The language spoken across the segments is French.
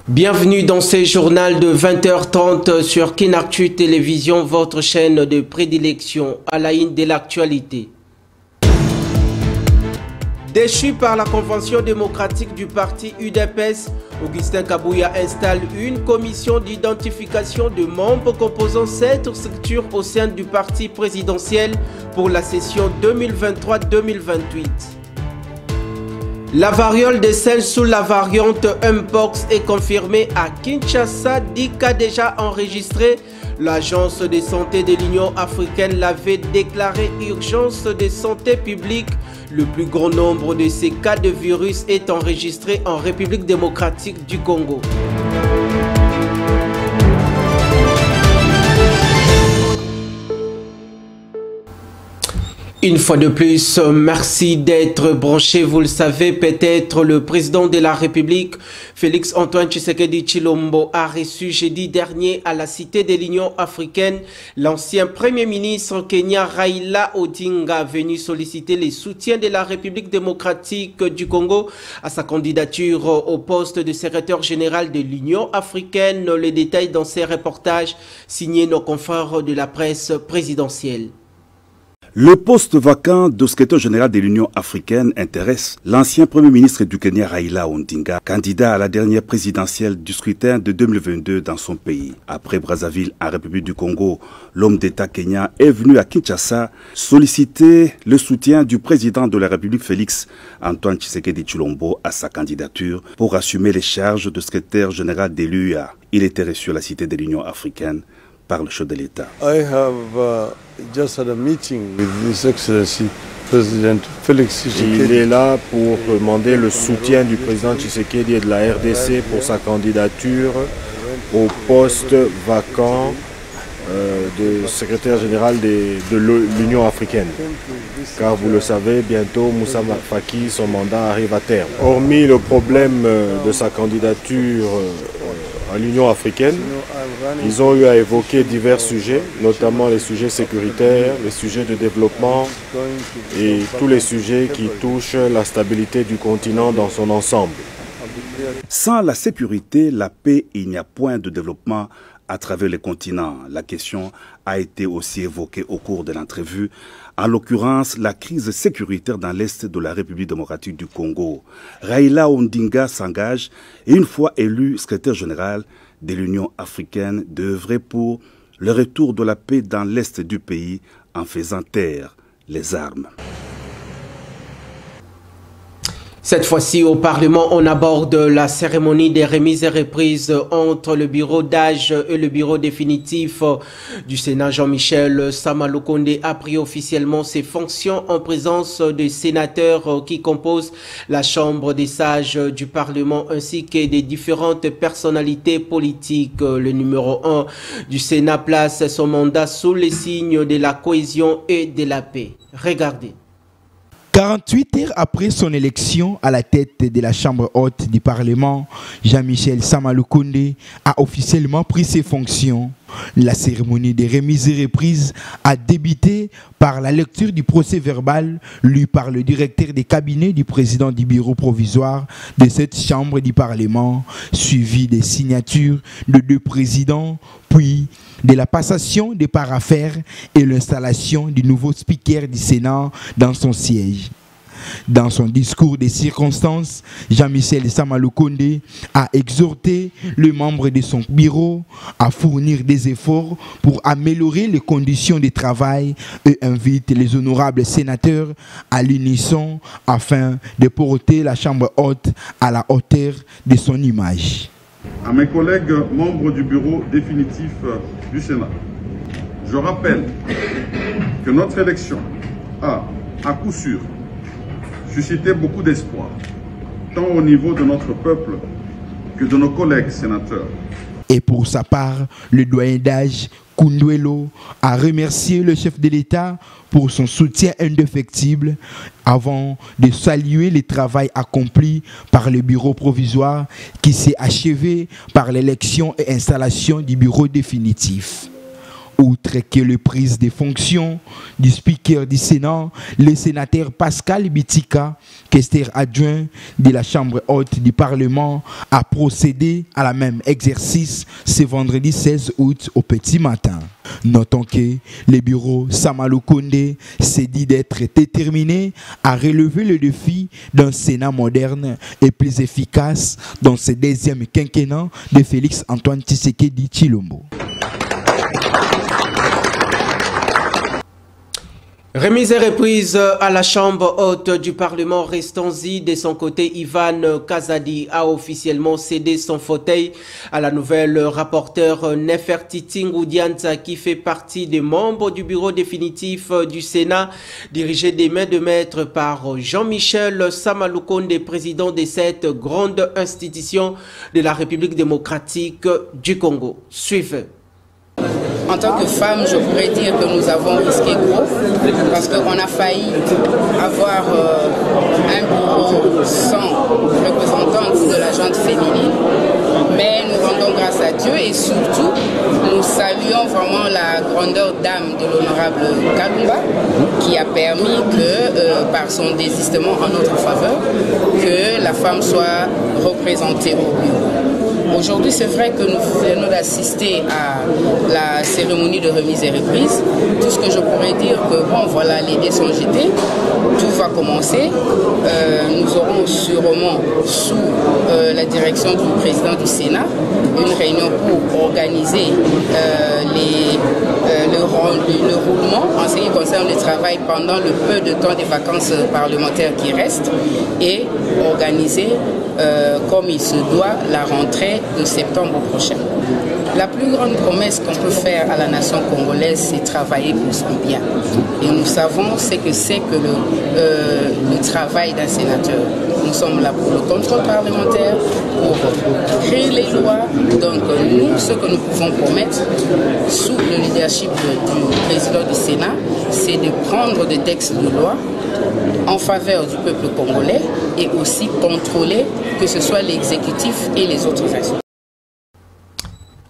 Bienvenue dans ce journal de 20h30 sur Kinactu Télévision, votre chaîne de prédilection à la une de l'actualité. Déchu par la Convention démocratique du parti UDPS, Augustin Kabouya installe une commission d'identification de membres composant cette structure au sein du parti présidentiel pour la session 2023-2028. La variole des singes sous la variante Mpox est confirmée à Kinshasa, 10 cas déjà enregistrés. L'Agence de santé de l'Union africaine l'avait déclaré urgence de santé publique. Le plus grand nombre de ces cas de virus est enregistré en République démocratique du Congo. Une fois de plus, merci d'être branché. Vous le savez, peut-être le président de la République, Félix Antoine Tshisekedi Tshilombo, a reçu jeudi dernier à la Cité de l'Union africaine l'ancien Premier ministre Kenya Raila Odinga, venu solliciter les soutiens de la République démocratique du Congo à sa candidature au poste de secrétaire général de l'Union africaine. Les détails dans ces reportages signés nos confrères de la presse présidentielle. Le poste vacant de secrétaire général de l'Union africaine intéresse l'ancien Premier ministre du Kenya Raila Odinga, candidat à la dernière présidentielle du scrutin de 2022 dans son pays. Après Brazzaville, en République du Congo, l'homme d'État kenyan est venu à Kinshasa solliciter le soutien du président de la République Félix Antoine Tshisekedi Tshilombo à sa candidature pour assumer les charges de secrétaire général de l'UA. Il était reçu à la Cité de l'Union africaine par le chef de l'État. I have just had a meeting with His Excellency President Felix Tshisekedi. Il est là pour demander le soutien du président Tshisekedi et de la RDC pour sa candidature au poste vacant de secrétaire général de l'Union africaine. Car vous le savez, bientôt Moussa Faki, son mandat arrive à terme. Hormis le problème de sa candidature à l'Union africaine, ils ont eu à évoquer divers sujets, notamment les sujets sécuritaires, les sujets de développement et tous les sujets qui touchent la stabilité du continent dans son ensemble. Sans la sécurité, la paix, il n'y a point de développement à travers le continent. La question a été aussi évoquée au cours de l'entrevue, en l'occurrence la crise sécuritaire dans l'est de la République démocratique du Congo. Raila Odinga s'engage, et une fois élu secrétaire général de l'Union africaine, d'œuvrer pour le retour de la paix dans l'est du pays en faisant taire les armes. Cette fois-ci, au Parlement, on aborde la cérémonie des remises et reprises entre le bureau d'âge et le bureau définitif du Sénat. Jean-Michel Sama-Lukonde a pris officiellement ses fonctions en présence des sénateurs qui composent la Chambre des sages du Parlement ainsi que des différentes personnalités politiques. Le numéro 1 du Sénat place son mandat sous les signes de la cohésion et de la paix. Regardez. 48 heures après son élection à la tête de la Chambre haute du Parlement, Jean-Michel Sama-Lukonde a officiellement pris ses fonctions. La cérémonie des remises et reprises a débuté par la lecture du procès verbal lu par le directeur des cabinets du président du bureau provisoire de cette Chambre du Parlement, suivi des signatures de 2 présidents, puis de la passation des parafères et l'installation du nouveau speaker du Sénat dans son siège. Dans son discours des circonstances, Jean-Michel Sama-Lukonde a exhorté les membres de son bureau à fournir des efforts pour améliorer les conditions de travail et invite les honorables sénateurs à l'unisson afin de porter la Chambre haute à la hauteur de son image. À mes collègues membres du bureau définitif du Sénat, je rappelle que notre élection a, à coup sûr, suscité beaucoup d'espoir, tant au niveau de notre peuple que de nos collègues sénateurs. Et pour sa part, le doyen d'âge Kundwelo a remercié le chef de l'État pour son soutien indéfectible avant de saluer le travail accompli par le bureau provisoire qui s'est achevé par l'élection et installation du bureau définitif. Outre que le prise des fonctions du speaker du Sénat, le sénateur Pascal Bitika, questeur adjoint de la Chambre haute du Parlement, a procédé à la même exercice ce vendredi 16 août au petit matin. Notons que le bureau Samalou Koundé s'est dit d'être déterminé à relever le défi d'un Sénat moderne et plus efficace dans ce deuxième quinquennat de Félix Antoine Tshisekedi Tshilombo. Remise et reprise à la Chambre haute du Parlement. Restons-y. De son côté, Ivan Kazadi a officiellement cédé son fauteuil à la nouvelle rapporteure Nefertiti Ngoudianta, qui fait partie des membres du bureau définitif du Sénat, dirigé des mains de maître par Jean-Michel Sama Lukonde, président de cette grande institution de la République démocratique du Congo. Suivez. En tant que femme, je pourrais dire que nous avons risqué gros parce qu'on a failli avoir un bureau sans représentante de la gente féminine. Mais nous rendons grâce à Dieu et surtout, nous saluons vraiment la grandeur d'âme de l'honorable Kalumba qui a permis que, par son désistement en notre faveur, que la femme soit représentée au bureau. Aujourd'hui, c'est vrai que nous venons d'assister à la cérémonie de remise et reprise. Tout ce que je pourrais dire que, bon, voilà, les dés sont jetés, tout va commencer. Nous aurons sûrement, sous la direction du président du Sénat, une réunion pour organiser le roulement en ce qui concerne le travail pendant le peu de temps des vacances parlementaires qui restent et organiser comme il se doit la rentrée de septembre prochain. La plus grande promesse qu'on peut faire à la nation congolaise, c'est travailler pour son bien. Et nous savons ce que c'est que le travail d'un sénateur. Nous sommes là pour le contrôle parlementaire, pour créer les lois. Donc nous, ce que nous pouvons promettre, sous le leadership du président du Sénat, c'est de prendre des textes de loi en faveur du peuple congolais et aussi contrôler que ce soit l'exécutif et les autres institutions.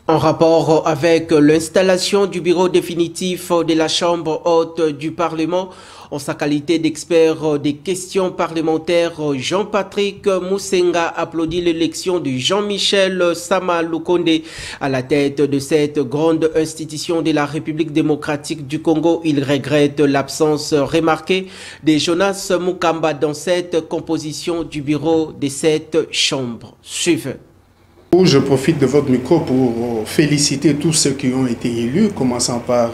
En rapport avec l'installation du bureau définitif de la Chambre haute du Parlement, en sa qualité d'expert des questions parlementaires, Jean-Patrick Moussenga applaudit l'élection de Jean-Michel Sama Lukonde à la tête de cette grande institution de la République démocratique du Congo. Il regrette l'absence remarquée de Jonas Mukamba dans cette composition du bureau de cette chambre. Suivez. Je profite de votre micro pour féliciter tous ceux qui ont été élus, commençant par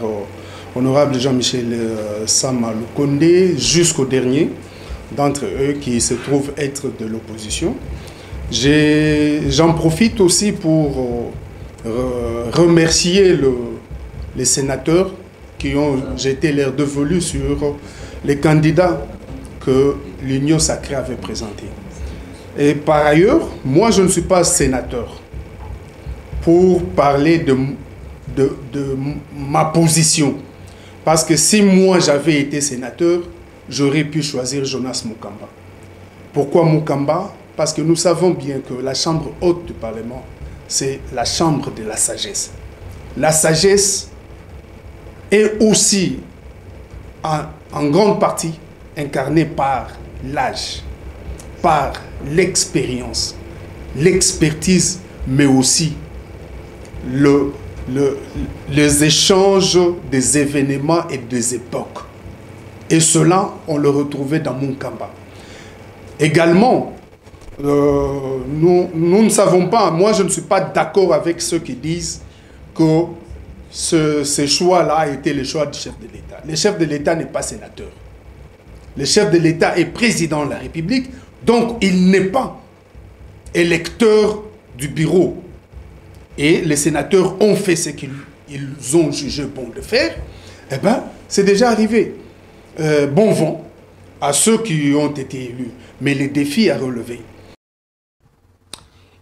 honorable Jean-Michel Sama Lukonde, jusqu'au dernier d'entre eux qui se trouvent être de l'opposition. J'en profite aussi pour remercier les sénateurs qui ont jeté leur dévolu sur les candidats que l'Union sacrée avait présentés. Et par ailleurs, moi je ne suis pas sénateur pour parler de ma position. Parce que si moi j'avais été sénateur, j'aurais pu choisir Jonas Mukamba. Pourquoi Mukamba? Parce que nous savons bien que la Chambre haute du Parlement, c'est la chambre de la sagesse. La sagesse est aussi en grande partie incarnée par l'âge, par l'expérience, l'expertise, mais aussi les échanges des événements et des époques. Et cela, on le retrouvait dans Mukamba. Également, nous ne savons pas, moi je ne suis pas d'accord avec ceux qui disent que ce choix-là a été le choix du chef de l'État. Le chef de l'État n'est pas sénateur. Le chef de l'État est président de la République, donc il n'est pas électeur du bureau. Et les sénateurs ont fait ce qu'ils ont jugé bon de faire. Eh bien, c'est déjà arrivé. Bon vent à ceux qui ont été élus, mais les défis à relever.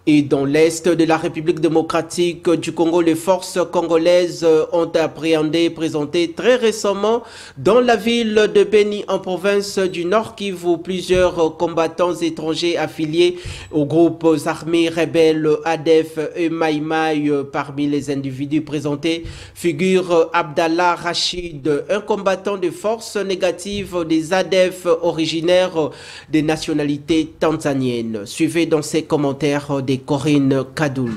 Et dans l'est de la République démocratique du Congo, les forces congolaises ont appréhendé et présenté très récemment dans la ville de Beni en province du Nord Kivu plusieurs combattants étrangers affiliés aux groupes armés rebelles ADF et Mai Mai. Parmi les individus présentés figure Abdallah Rachid, un combattant de forces négatives des ADF originaire des nationalités tanzaniennes. Suivez dans ces commentaires des Corinne Kadoul.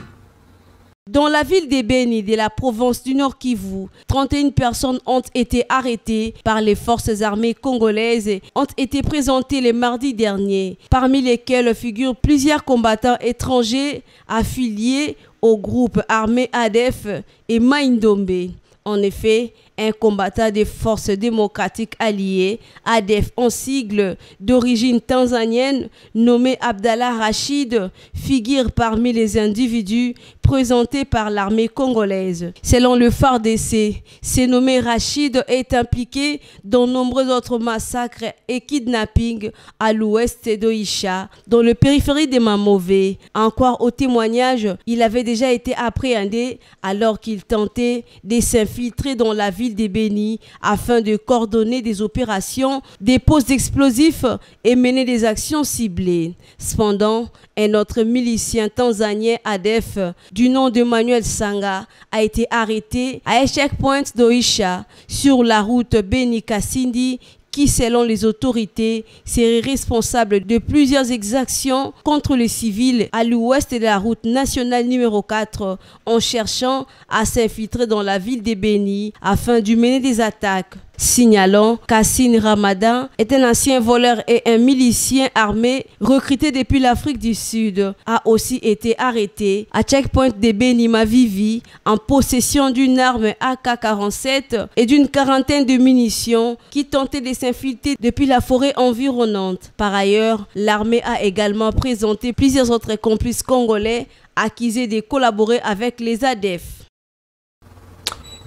Dans la ville de Beni de la province du Nord Kivu, 31 personnes ont été arrêtées par les forces armées congolaises et ont été présentées le mardi dernier, parmi lesquelles figurent plusieurs combattants étrangers affiliés au groupe armé ADF et Mai-Ndombe. En effet, un combattant des forces démocratiques alliées, ADF en sigle, d'origine tanzanienne, nommé Abdallah Rachid, figure parmi les individus présentés par l'armée congolaise. Selon le FARDC, ce nommé Rachid est impliqué dans nombreux autres massacres et kidnappings à l'ouest d'Oïcha, dans le périphérie de Mamové. Encore au témoignage, il avait déjà été appréhendé alors qu'il tentait de s'infiltrer dans la ville de Beni afin de coordonner des opérations, des poses d'explosifs et mener des actions ciblées. Cependant, un autre milicien tanzanien ADF du nom de Manuel Sanga a été arrêté à un checkpoint d'Oïcha sur la route Beni-Kasindi qui, selon les autorités, serait responsable de plusieurs exactions contre les civils à l'ouest de la route nationale numéro 4 en cherchant à s'infiltrer dans la ville de Beni afin de mener des attaques. Signalant qu'Assine Ramadan est un ancien voleur et un milicien armé recruté depuis l'Afrique du Sud, a aussi été arrêté à checkpoint de Beni Mavivi en possession d'une arme AK-47 et d'une quarantaine de munitions qui tentaient de s'infiltrer depuis la forêt environnante. Par ailleurs, l'armée a également présenté plusieurs autres complices congolais accusés de collaborer avec les ADF.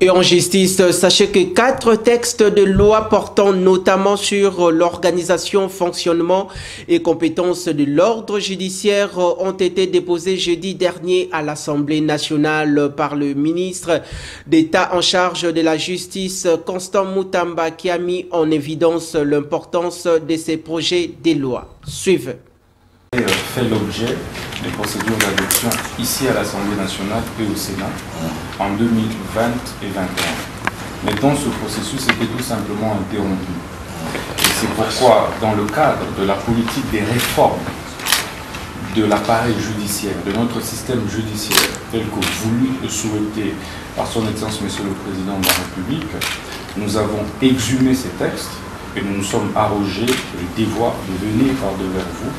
Et en justice, sachez que 4 textes de loi portant notamment sur l'organisation, fonctionnement et compétences de l'ordre judiciaire ont été déposés jeudi dernier à l'Assemblée nationale par le ministre d'État en charge de la justice, Constant Mutamba, qui a mis en évidence l'importance de ces projets de loi. Suivez. Fait l'objet des procédures d'adoption ici à l'Assemblée nationale et au Sénat en 2020 et 2021. Mais dans ce processus était tout simplement interrompu. Et c'est pourquoi, dans le cadre de la politique des réformes de l'appareil judiciaire, de notre système judiciaire, tel que voulu et souhaité par son Excellence Monsieur le Président de la République, nous avons exhumé ces textes et nous nous sommes arrogés le devoir de venir par devers vous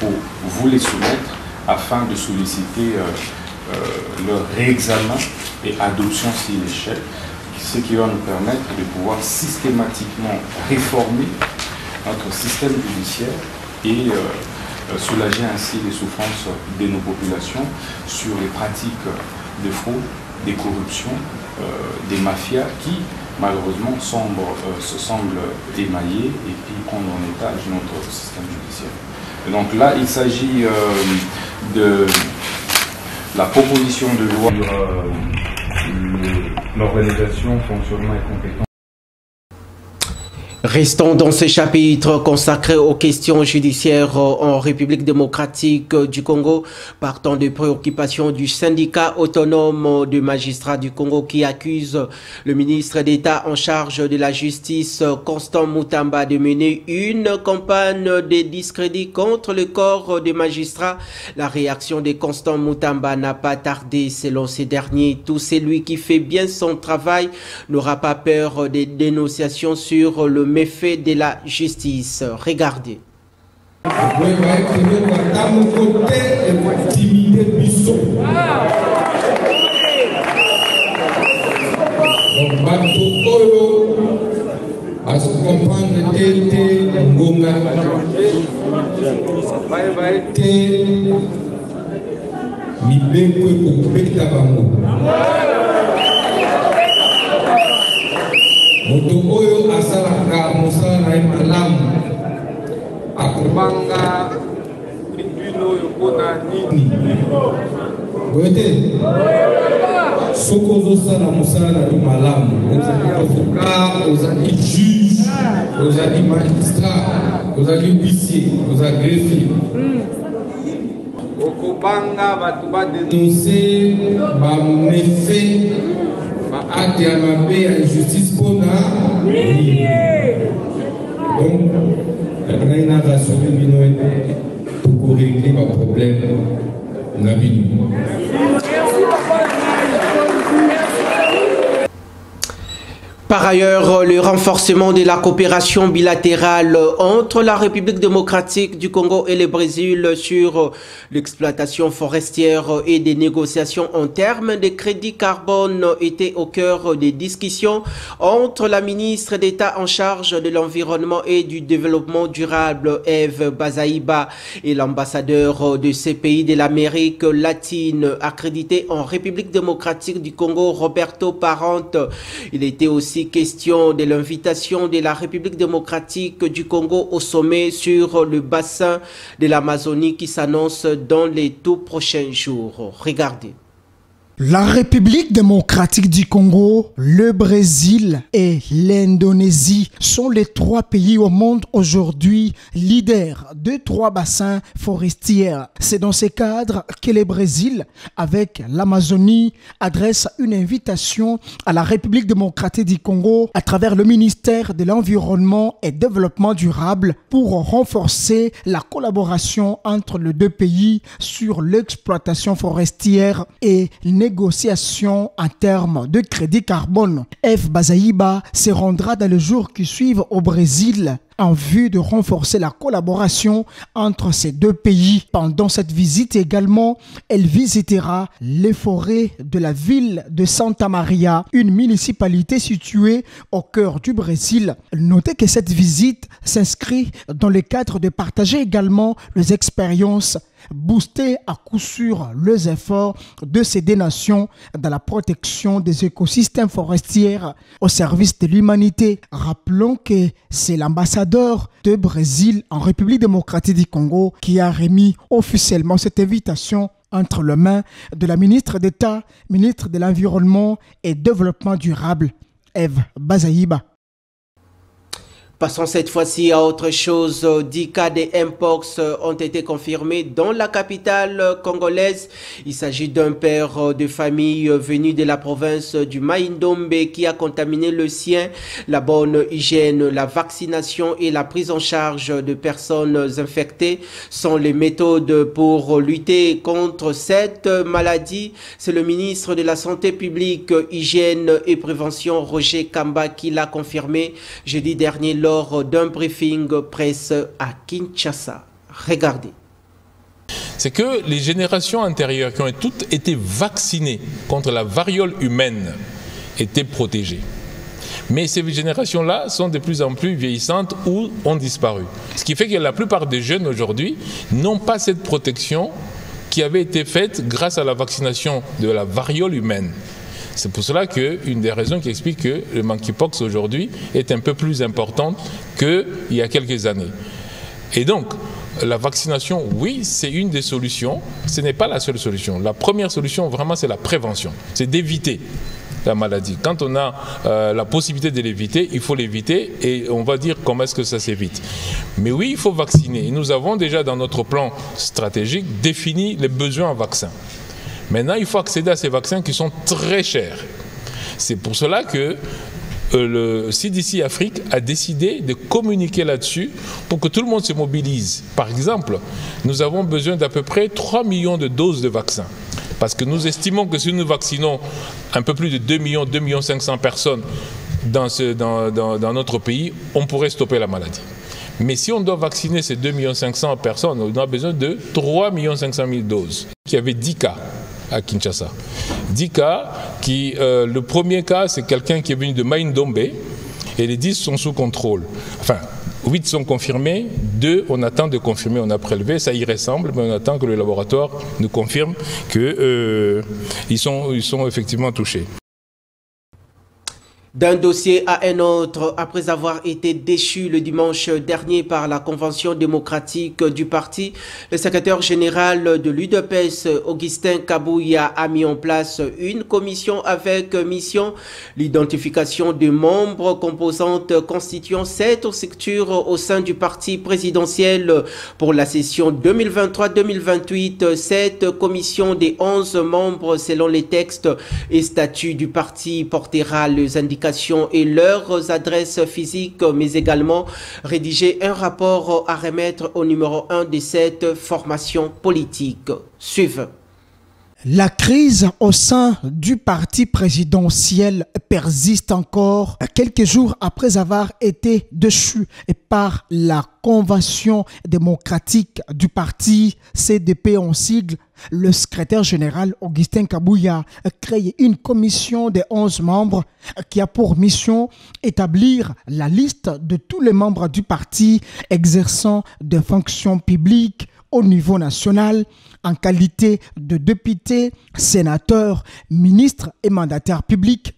pour vous les soumettre afin de solliciter leur réexamen et adoption s'il échec, ce qui va nous permettre de pouvoir systématiquement réformer notre système judiciaire et soulager ainsi les souffrances de nos populations sur les pratiques de fraude, des corruptions, des mafias qui malheureusement se semblent émailler et qui prennent en otage notre système judiciaire. Et donc là, il s'agit de la proposition de loi sur l'organisation, fonctionnement et compétences. Restons dans ce chapitre consacré aux questions judiciaires en République démocratique du Congo, partant des préoccupations du syndicat autonome des magistrats du Congo qui accuse le ministre d'État en charge de la justice, Constant Mutamba, de mener une campagne de discrédit contre le corps des magistrats. La réaction de Constant Mutamba n'a pas tardé. Selon ces derniers, tout celui qui fait bien son travail n'aura pas peur des dénonciations sur le méfait de la justice. Regardez. Moto oyo asalaka mosala na ye malamu akobanga bino oyo juges, aux magistrats, aux huissiers, aux greffiers. Okobanga batuba dénoncer ba méfait ba acte ya mabe ya injustice pona. Donc la innovation bino pour régler ba problème na bino. Par ailleurs, le renforcement de la coopération bilatérale entre la République démocratique du Congo et le Brésil sur l'exploitation forestière et des négociations en termes de crédit carbone était au cœur des discussions entre la ministre d'État en charge de l'environnement et du développement durable, Eve Bazaïba, et l'ambassadeur de ces pays de l'Amérique latine accrédité en République démocratique du Congo, Roberto Parente. Il était aussi question de l'invitation de la République démocratique du Congo au sommet sur le bassin de l'Amazonie qui s'annonce dans les tout prochains jours. Regardez. La République démocratique du Congo, le Brésil et l'Indonésie sont les 3 pays au monde aujourd'hui leaders de 3 bassins forestiers. C'est dans ce cadre que le Brésil, avec l'Amazonie, adresse une invitation à la République démocratique du Congo à travers le ministère de l'Environnement et Développement durable pour renforcer la collaboration entre les 2 pays sur l'exploitation forestière et négociations en termes de crédit carbone. Eve Bazaïba se rendra dans les jours qui suivent au Brésil en vue de renforcer la collaboration entre ces 2 pays. Pendant cette visite également, elle visitera les forêts de la ville de Santa Maria, une municipalité située au cœur du Brésil. Notez que cette visite s'inscrit dans le cadre de partager également les expériences, booster à coup sûr les efforts de ces 2 nations dans la protection des écosystèmes forestiers au service de l'humanité. Rappelons que c'est l'ambassadeur de Brésil en République démocratique du Congo qui a remis officiellement cette invitation entre les mains de la ministre d'État, ministre de l'Environnement et Développement durable, Eve Bazaïba. Passons cette fois-ci à autre chose. 10 cas de Mpox ont été confirmés dans la capitale congolaise. Il s'agit d'un père de famille venu de la province du Maïndombe qui a contaminé le sien. La bonne hygiène, la vaccination et la prise en charge de personnes infectées sont les méthodes pour lutter contre cette maladie. C'est le ministre de la Santé publique, Hygiène et Prévention, Roger Kamba, qui l'a confirmé jeudi dernier lors d'un briefing presse à Kinshasa. Regardez. C'est que les générations antérieures qui ont toutes été vaccinées contre la variole humaine étaient protégées. Mais ces générations-là sont de plus en plus vieillissantes ou ont disparu. Ce qui fait que la plupart des jeunes aujourd'hui n'ont pas cette protection qui avait été faite grâce à la vaccination de la variole humaine. C'est pour cela qu'une des raisons qui explique que le monkeypox aujourd'hui est un peu plus importante qu'il y a quelques années. Et donc, la vaccination, oui, c'est une des solutions. Ce n'est pas la seule solution. La première solution, vraiment, c'est la prévention. C'est d'éviter la maladie. Quand on a la possibilité de l'éviter, il faut l'éviter et on va dire comment est-ce que ça s'évite. Mais oui, il faut vacciner. Et nous avons déjà dans notre plan stratégique défini les besoins en vaccins. Maintenant, il faut accéder à ces vaccins qui sont très chers. C'est pour cela que le CDC Afrique a décidé de communiquer là-dessus pour que tout le monde se mobilise. Par exemple, nous avons besoin d'à peu près 3 millions de doses de vaccins. Parce que nous estimons que si nous vaccinons un peu plus de 2 millions 500 personnes dans notre pays, on pourrait stopper la maladie. Mais si on doit vacciner ces 2 500 000 personnes, on a besoin de 3 500 000 doses. Il y avait 10 cas à Kinshasa. 10 cas, le premier cas, c'est quelqu'un qui est venu de Maïndombe, et les 10 sont sous contrôle. Enfin, 8 sont confirmés, 2, on attend de confirmer, on a prélevé, ça y ressemble, mais on attend que le laboratoire nous confirme qu'ils sont effectivement touchés. D'un dossier à un autre, après avoir été déchu le dimanche dernier par la Convention démocratique du parti, le secrétaire général de l'UDPS, Augustin Kabouya, a mis en place une commission avec mission l'identification des membres composantes constituant 7 structures au sein du parti présidentiel pour la session 2023-2028. Cette commission des 11 membres selon les textes et statuts du parti portera les indications et leurs adresses physiques, mais également rédiger un rapport à remettre au numéro 1 de cette formation politique. Suivez. La crise au sein du parti présidentiel persiste encore quelques jours après avoir été déchu par la Convention démocratique du parti CDP en sigle. Le secrétaire général Augustin Kabouya a créé une commission de 11 membres qui a pour mission établir la liste de tous les membres du parti exerçant des fonctions publiques au niveau national en qualité de députés, sénateurs, ministres et mandataires publics,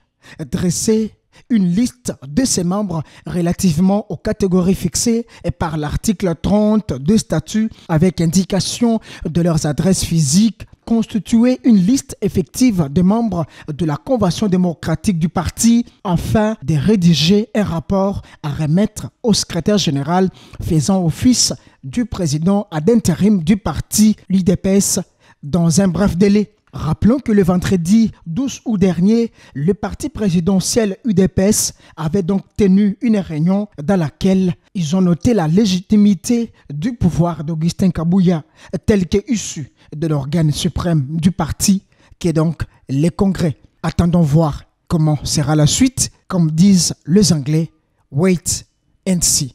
dresser une liste de ces membres relativement aux catégories fixées par l'article 30 du statut avec indication de leurs adresses physiques, constituer une liste effective des membres de la Convention démocratique du parti, afin de rédiger un rapport à remettre au secrétaire général faisant office du président ad intérim du parti, l'UDPS, dans un bref délai. Rappelons que le vendredi 12 août dernier, le parti présidentiel UDPS avait donc tenu une réunion dans laquelle ils ont noté la légitimité du pouvoir d'Augustin Kabouya tel qu'issu de l'organe suprême du parti, qui est donc les congrès. Attendons voir comment sera la suite, comme disent les Anglais, wait and see.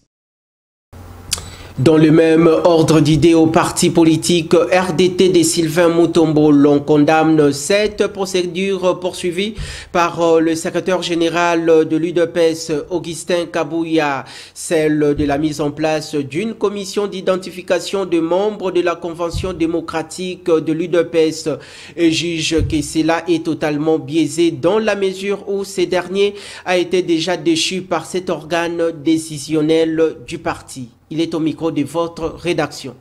Dans le même ordre d'idées au parti politique RDT de Sylvain Mutombo, l'on condamne cette procédure poursuivie par le secrétaire général de l'UDPS, Augustin Kabouya, celle de la mise en place d'une commission d'identification de membres de la Convention démocratique de l'UDPS, et juge que cela est totalement biaisé dans la mesure où ce dernier a été déjà déchu par cet organe décisionnel du parti. Il est au micro de votre rédaction.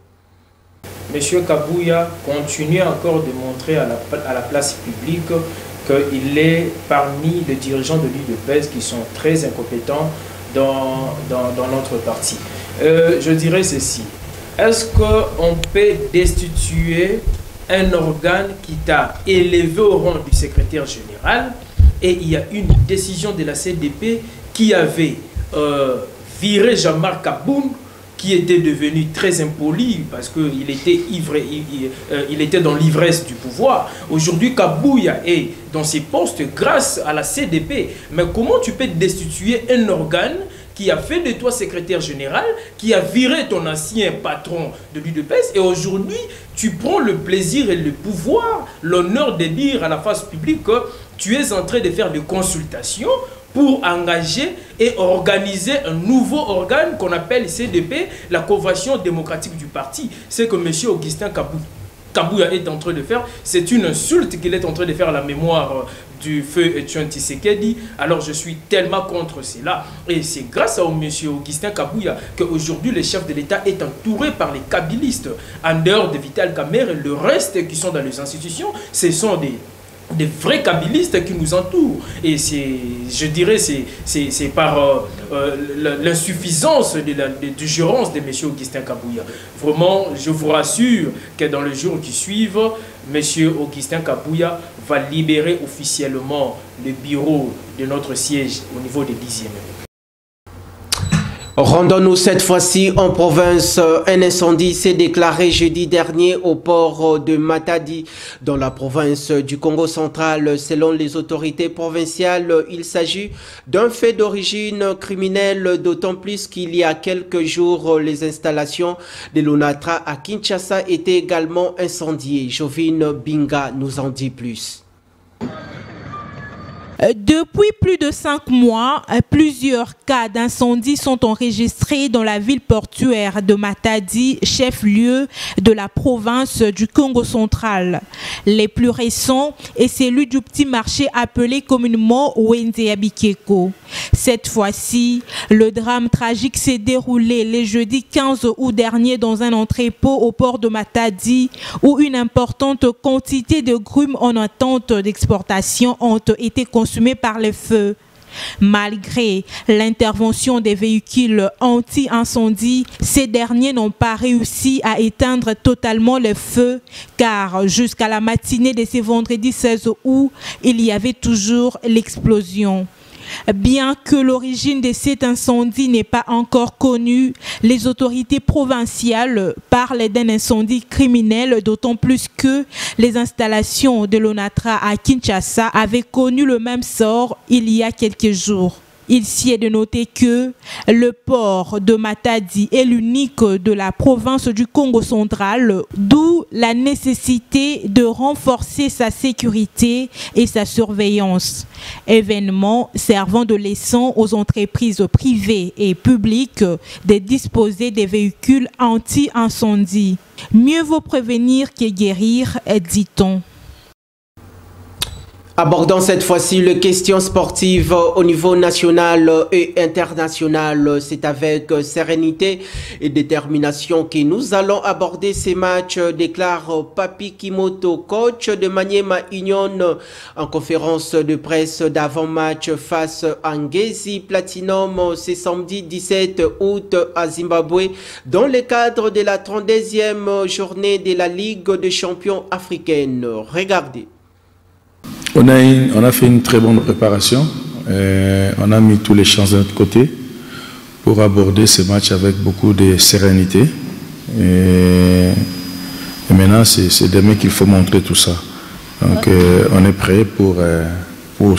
Monsieur Kabouya continue encore de montrer à la place publique qu'il est parmi les dirigeants de l'UDPS qui sont très incompétents dans notre parti. Je dirais ceci. Est-ce qu'on peut destituer un organe qui t'a élevé au rang du secrétaire général et il y a une décision de la CDP qui avait viré Jean-Marc Kaboun, qui était devenu très impoli parce qu'il était il était dans l'ivresse du pouvoir. Aujourd'hui, Kabouya est dans ses postes grâce à la CDP. Mais comment tu peux destituer un organe qui a fait de toi secrétaire général, qui a viré ton ancien patron de l'UDPS, et aujourd'hui, tu prends le plaisir et le pouvoir, l'honneur de dire à la face publique que tu es en train de faire des consultations pour engager et organiser un nouveau organe qu'on appelle CDP, la Convention démocratique du parti. C'est que M. Augustin Kabouya est en train de faire, c'est une insulte qu'il est en train de faire à la mémoire du feu Etienne Tshisekedi. Alors je suis tellement contre cela. Et c'est grâce à M. Augustin Kabouya qu'aujourd'hui le chef de l'État est entouré par les kabylistes. En dehors de Vital Kamerhe et le reste qui sont dans les institutions, ce sont des vrais kabylistes qui nous entourent. Et je dirais, c'est par l'insuffisance de gérance de M. Augustin Kabouya. Vraiment, je vous rassure que dans les jours qui suivent, M. Augustin Kabouya va libérer officiellement le bureau de notre siège au niveau des 10e. Rendons-nous cette fois-ci en province. Un incendie s'est déclaré jeudi dernier au port de Matadi, dans la province du Congo central. Selon les autorités provinciales, il s'agit d'un fait d'origine criminelle, d'autant plus qu'il y a quelques jours, les installations de l'ONATRA à Kinshasa étaient également incendiées. Jovine Binga nous en dit plus. Depuis plus de 5 mois, plusieurs cas d'incendie sont enregistrés dans la ville portuaire de Matadi, chef-lieu de la province du Congo central. Les plus récents est celui du petit marché appelé communément Wenzea Bikeko. Cette fois-ci, le drame tragique s'est déroulé le jeudi 15 août dernier dans un entrepôt au port de Matadi où une importante quantité de grumes en attente d'exportation ont été consommées par les feux. Malgré l'intervention des véhicules anti-incendie, ces derniers n'ont pas réussi à éteindre totalement les feux car jusqu'à la matinée de ce vendredi 16 août, il y avait toujours l'explosion. Bien que l'origine de cet incendie n'est pas encore connue, les autorités provinciales parlent d'un incendie criminel, d'autant plus que les installations de l'ONATRA à Kinshasa avaient connu le même sort il y a quelques jours. Il s'y est de noter que le port de Matadi est l'unique de la province du Congo central, d'où la nécessité de renforcer sa sécurité et sa surveillance. Événement servant de leçon aux entreprises privées et publiques de disposer des véhicules anti-incendie. Mieux vaut prévenir que guérir, dit-on. Abordons cette fois-ci les questions sportives au niveau national et international. C'est avec sérénité et détermination que nous allons aborder ces matchs, déclare Papi Kimoto, coach de Maniema Union, en conférence de presse d'avant-match face à Ngezi Platinum ce samedi 17 août à Zimbabwe, dans le cadre de la 32e journée de la Ligue des champions africaine. Regardez. On a fait une très bonne préparation. On a mis tous les chances de notre côté pour aborder ce match avec beaucoup de sérénité. Et maintenant, c'est demain qu'il faut montrer tout ça. Donc, on est prêt pour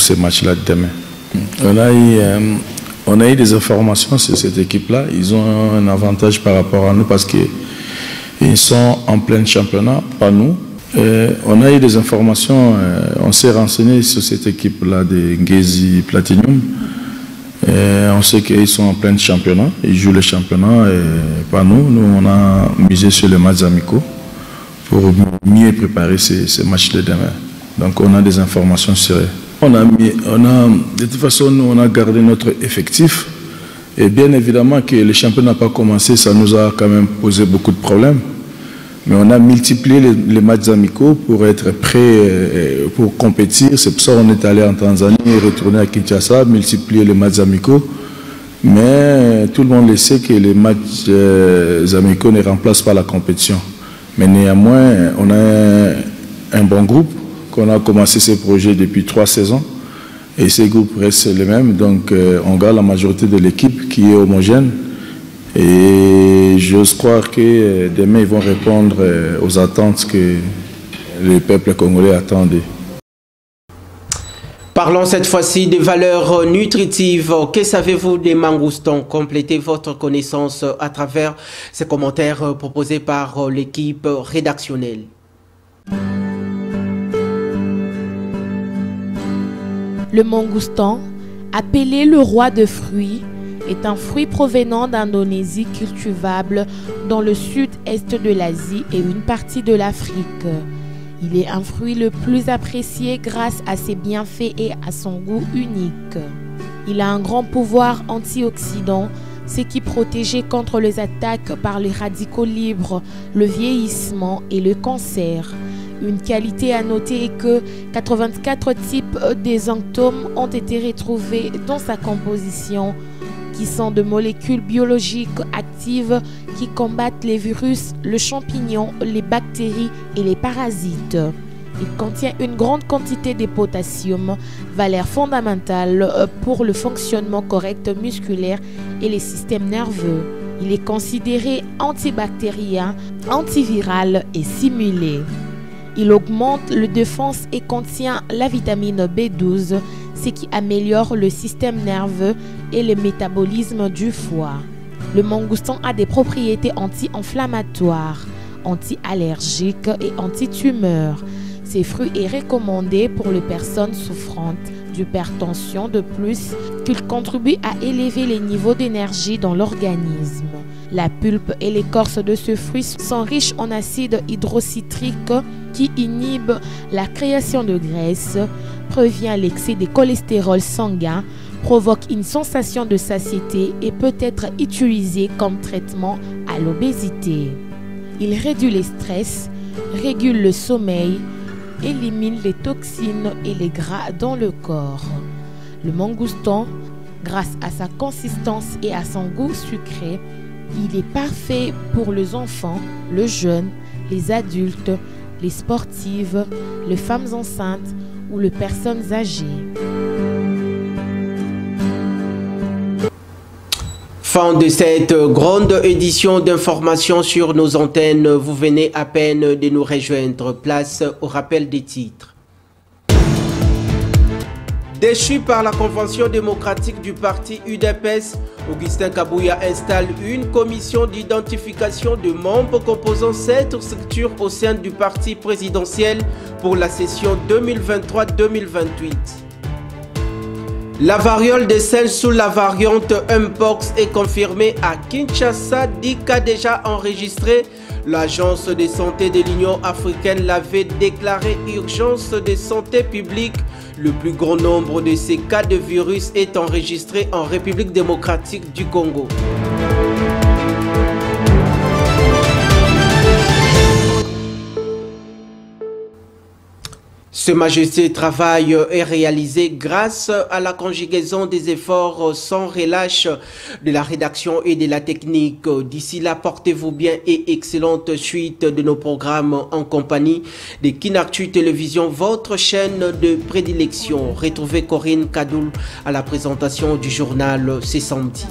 ce match-là de demain. On a eu des informations sur cette équipe-là. Ils ont un avantage par rapport à nous parce qu'ils sont en plein championnat, pas nous. On a eu des informations, on s'est renseigné sur cette équipe-là de Ngezi Platinum. On sait qu'ils sont en plein championnat, ils jouent le championnat et pas nous. Nous, on a misé sur les matchs amicaux pour mieux préparer ces matchs de demain. Donc, on a des informations sur eux. De toute façon, nous, on a gardé notre effectif. Et bien évidemment que le championnat n'a pas commencé, ça nous a quand même posé beaucoup de problèmes. Mais on a multiplié les matchs amicaux pour être prêts pour compétir. C'est pour ça qu'on est allé en Tanzanie et retourné à Kinshasa, multiplier les matchs amicaux. Mais tout le monde le sait que les matchs amicaux ne remplacent pas la compétition. Mais néanmoins, on a un bon groupe, qu'on a commencé ce projet depuis 3 saisons. Et ces groupes restent les mêmes. Donc on garde la majorité de l'équipe qui est homogène. Et j'ose croire que demain, ils vont répondre aux attentes que le peuple congolais attendait. Parlons cette fois-ci des valeurs nutritives. Que savez-vous des mangoustons? Complétez votre connaissance à travers ces commentaires proposés par l'équipe rédactionnelle. Le mangoustan, appelé le roi de fruits, est un fruit provenant d'Indonésie cultivable dans le sud-est de l'Asie et une partie de l'Afrique. Il est un fruit le plus apprécié grâce à ses bienfaits et à son goût unique. Il a un grand pouvoir antioxydant, ce qui protège contre les attaques par les radicaux libres, le vieillissement et le cancer. Une qualité à noter est que 84 types d'exanctomes ont été retrouvés dans sa composition, qui sont de molécules biologiques actives qui combattent les virus, le champignon, les bactéries et les parasites. Il contient une grande quantité de potassium, valeur fondamentale pour le fonctionnement correct musculaire et les systèmes nerveux. Il est considéré antibactérien, antiviral et simulé. Il augmente la défense et contient la vitamine B12, ce qui améliore le système nerveux et le métabolisme du foie. Le mangoustan a des propriétés anti-inflammatoires, anti-allergiques et anti-tumeurs. Ces fruits est recommandé pour les personnes souffrantes d'hypertension, de plus qu'il contribue à élever les niveaux d'énergie dans l'organisme. La pulpe et l'écorce de ce fruit sont riches en acide hydrocitrique qui inhibe la création de graisse, prévient l'excès de cholestérol sanguin, provoque une sensation de satiété et peut être utilisé comme traitement à l'obésité. Il réduit le stress, régule le sommeil, élimine les toxines et les gras dans le corps. Le mangoustan, grâce à sa consistance et à son goût sucré, il est parfait pour les enfants, les jeunes, les adultes, les sportives, les femmes enceintes ou les personnes âgées. Fin de cette grande édition d'information sur nos antennes. Vous venez à peine de nous rejoindre. Place au rappel des titres. Déchu par la Convention démocratique du parti UDPS, Augustin Kabouya installe une commission d'identification de membres composant 7 structures au sein du parti présidentiel pour la session 2023-2028. La variole des singes sous la variante Mpox est confirmée à Kinshasa, 10 cas déjà enregistrés. L'Agence de santé de l'Union africaine l'avait déclaré urgence de santé publique. Le plus grand nombre de ces cas de virus est enregistré en République démocratique du Congo. Ce majestueux travail est réalisé grâce à la conjugaison des efforts sans relâche de la rédaction et de la technique. D'ici là, portez-vous bien et excellente suite de nos programmes en compagnie de Kinactu Télévision, votre chaîne de prédilection. Retrouvez Corinne Kadoul à la présentation du journal ce samedi.